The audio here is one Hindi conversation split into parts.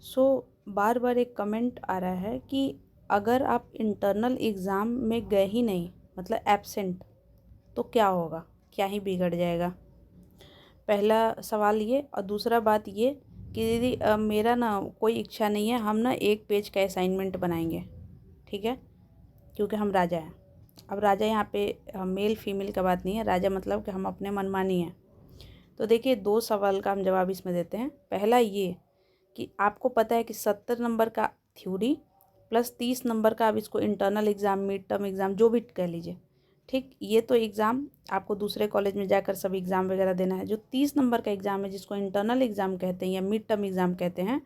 सो बार बार एक कमेंट आ रहा है कि अगर आप इंटरनल एग्ज़ाम में गए ही नहीं, मतलब एब्सेंट, तो क्या होगा, क्या ही बिगड़ जाएगा। पहला सवाल ये, और दूसरा बात ये कि दीदी मेरा ना कोई इच्छा नहीं है, हम ना एक पेज का असाइनमेंट बनाएंगे, ठीक है, क्योंकि हम राजा हैं। अब राजा यहाँ पे मेल फीमेल का बात नहीं है, राजा मतलब कि हम अपने मनमानी हैं। तो देखिए, दो सवाल का हम जवाब इसमें देते हैं। पहला ये कि आपको पता है कि 70 नंबर का थ्योरी प्लस 30 नंबर का, अब इसको internal exam, mid term exam जो भी कह लीजिए, ठीक, ये तो एग्ज़ाम आपको दूसरे कॉलेज में जाकर सब एग्ज़ाम वगैरह देना है। जो 30 नंबर का एग्ज़ाम है, जिसको इंटरनल एग्ज़ाम कहते हैं या मिड टर्म एग्ज़ाम कहते हैं,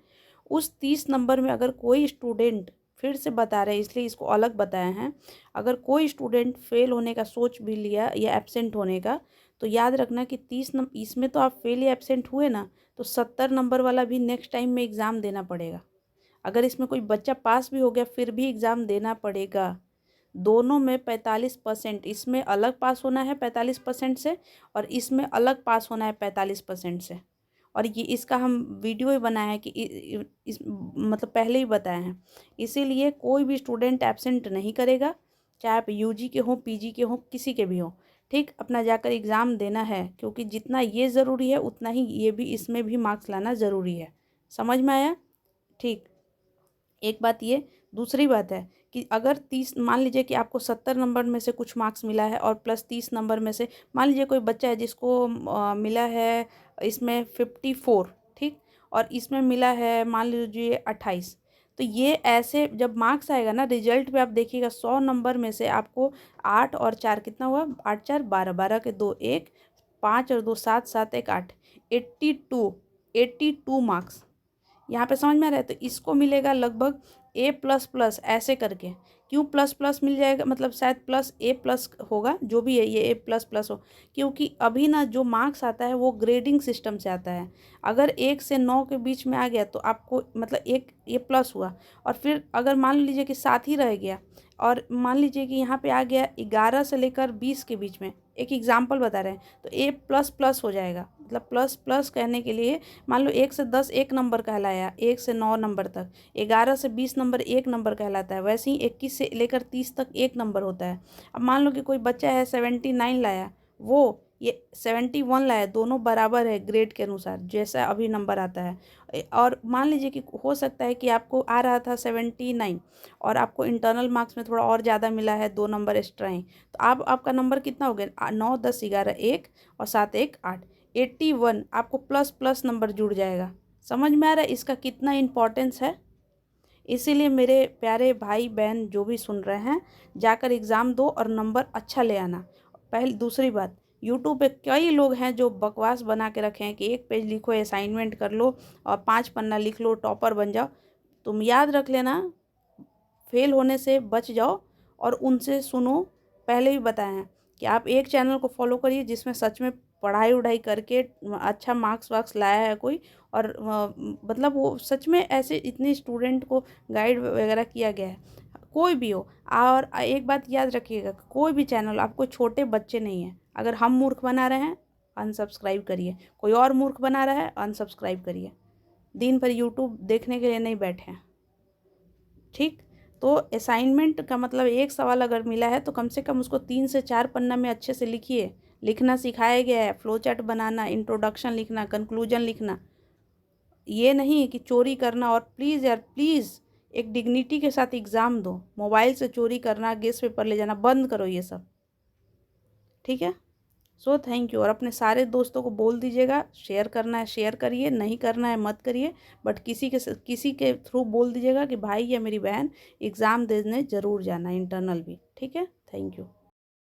उस 30 नंबर में अगर कोई स्टूडेंट, फिर से बता रहे हैं इसलिए इसको अलग बताए हैं, अगर कोई स्टूडेंट फेल होने का सोच भी लिया या एब्सेंट होने का, तो याद रखना कि 30 नंबर इसमें तो आप फेल या एब्सेंट हुए ना, तो 70 नंबर वाला भी नेक्स्ट टाइम में एग्ज़ाम देना पड़ेगा। अगर इसमें कोई बच्चा पास भी हो गया फिर भी एग्ज़ाम देना पड़ेगा। दोनों में 45%, इसमें अलग पास होना है 45% से, और इसमें अलग पास होना है 45% से। और ये इसका हम वीडियो ही बनाए हैं कि इस मतलब पहले ही बताए हैं। इसीलिए कोई भी स्टूडेंट एब्सेंट नहीं करेगा, चाहे आप यूजी के हों, पीजी के हों, किसी के भी हों, ठीक, अपना जाकर एग्ज़ाम देना है, क्योंकि जितना ये ज़रूरी है उतना ही ये भी, इसमें भी मार्क्स लाना ज़रूरी है। समझ में आया? ठीक, एक बात ये। दूसरी बात है कि अगर 30, मान लीजिए कि आपको 70 नंबर में से कुछ मार्क्स मिला है और प्लस 30 नंबर में से, मान लीजिए कोई बच्चा है जिसको मिला है इसमें 54, ठीक, और इसमें मिला है मान लीजिए 28, तो ये ऐसे जब मार्क्स आएगा ना रिजल्ट पे, आप देखिएगा 100 नंबर में से आपको 8 और 4 कितना हुआ, 8 4 12, 12 के 2 1, 5 और 2 7, 7 1 8, 82 मार्क्स यहाँ पे समझ में आ रहा है। तो इसको मिलेगा लगभग ए प्लस प्लस ऐसे करके। क्यों प्लस प्लस मिल जाएगा, मतलब शायद प्लस ए प्लस होगा, जो भी है ये ए प्लस प्लस हो, क्योंकि अभी ना जो मार्क्स आता है वो ग्रेडिंग सिस्टम से आता है। अगर 1 से 9 के बीच में आ गया तो आपको मतलब एक ए प्लस हुआ, और फिर अगर मान लीजिए कि 7 ही रह गया, और मान लीजिए कि यहाँ पे आ गया 11 से लेकर 20 के बीच में, एक एग्जाम्पल बता रहे हैं, तो ए प्लस प्लस हो जाएगा। मतलब प्लस प्लस कहने के लिए, मान लो 1 से 10 एक नंबर कहलाया, 1 से 9 नंबर तक, 11 से 20 नंबर एक नंबर कहलाता है, वैसे ही 21 से लेकर 30 तक एक नंबर होता है। अब मान लो कि कोई बच्चा है 79 लाया, वो ये 71 लाया, दोनों बराबर है ग्रेड के अनुसार जैसा अभी नंबर आता है। और मान लीजिए कि हो सकता है कि आपको आ रहा था 79 और आपको इंटरनल मार्क्स में थोड़ा और ज़्यादा मिला है, 2 नंबर एक्स्ट्रा ही, तो आपका नंबर कितना हो गया, 9 10 11 1 और 7 1 8, 81 आपको प्लस प्लस नंबर जुड़ जाएगा। समझ में आ रहा है इसका कितना इम्पोर्टेंस है? इसीलिए मेरे प्यारे भाई बहन जो भी सुन रहे हैं, जाकर एग्ज़ाम दो और नंबर अच्छा ले आना। पहले दूसरी बात, यूट्यूब पे कई लोग हैं जो बकवास बना के रखे हैं कि एक पेज लिखो, असाइनमेंट कर लो और 5 पन्ना लिख लो, टॉपर बन जाओ। तुम याद रख लेना, फेल होने से बच जाओ और उनसे सुनो। पहले भी बताए हैं कि आप एक चैनल को फॉलो करिए जिसमें सच में पढ़ाई वढ़ाई करके अच्छा मार्क्स वार्क्स लाया है कोई, और मतलब वो सच में ऐसे इतने स्टूडेंट को गाइड वगैरह किया गया है, कोई भी हो। और एक बात याद रखिएगा, कोई भी चैनल, आपको छोटे बच्चे नहीं हैं, अगर हम मूर्ख बना रहे हैं अनसब्सक्राइब करिए, कोई और मूर्ख बना रहा है अनसब्सक्राइब करिए। दिन भर यूट्यूब देखने के लिए नहीं बैठे हैं, ठीक। तो असाइनमेंट का मतलब एक सवाल अगर मिला है तो कम से कम उसको 3 से 4 पन्ना में अच्छे से लिखिए। लिखना सिखाया गया है, फ्लो चार्ट बनाना, इंट्रोडक्शन लिखना, कंक्लूजन लिखना, ये नहीं कि चोरी करना। और प्लीज़ यार प्लीज़, एक डिग्निटी के साथ एग्ज़ाम दो। मोबाइल से चोरी करना, गेस पेपर ले जाना बंद करो ये सब, ठीक है। So thank you. और अपने सारे दोस्तों को बोल दीजिएगा, शेयर करना है शेयर करिए, नहीं करना है मत करिए, बट किसी के थ्रू बोल दीजिएगा कि भाई या मेरी बहन एग्ज़ाम देने ज़रूर जाना, इंटरनल भी, ठीक है। Thank you.